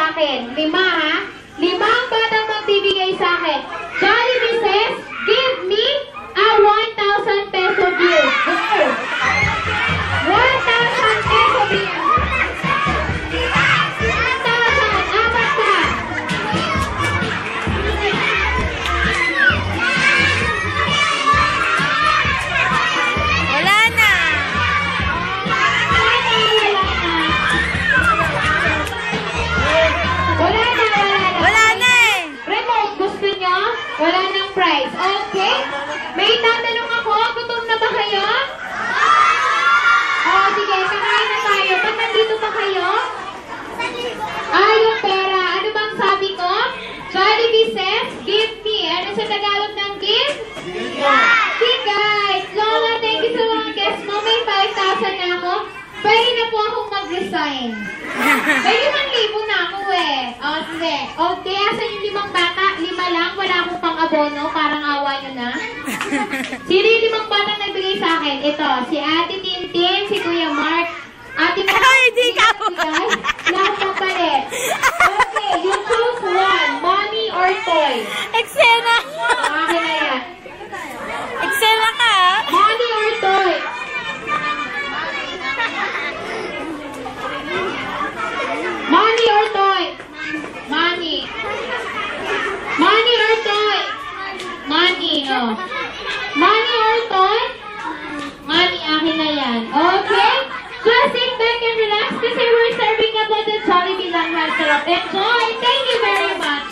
sa akin. 5 ha? 5 ang batang magbibigay sa akin. Jollibee says, give me a 1,000 peso bill. 1,000 peso bill. 1,000. Apat ka. Wala na. Wala na eh. Remote, gusto nyo? Wala nang prize. Okay? May tatanong ako. Gutom na ba kayo? O, sige. Kakain na tayo. Ba't nandito pa kayo? Yung pera. Ano bang sabi ko? Jollibee says, give me. Ano sa Tagalog ng give? Okay, guys. Lola, thank you sa mga guests mo. May 5,000 na ako. Pwede na po akong mag-resign. May 5,000 na ako eh. O, sige. Okay, asan yung 5 bata? 5 lang. Wala akong pang-abono. Parang awa nyo na. Sino yung 5 bata nagbigay sa akin? Ito, si Ate Tintin, si Kuya Mark, Ate Mark. Ay, di ka. Wala akong papalit. Okay, you choose one. Money or toy? Eksena. Akin na yan. Eksena ka. Money or toy? Money or toy? Money. Money or toy? Money, oh. Money or toy? Money, akin na yan. Okay? Just sit back and relax kasi we're serving about the Jollibee lang. Enjoy! Thank you very much!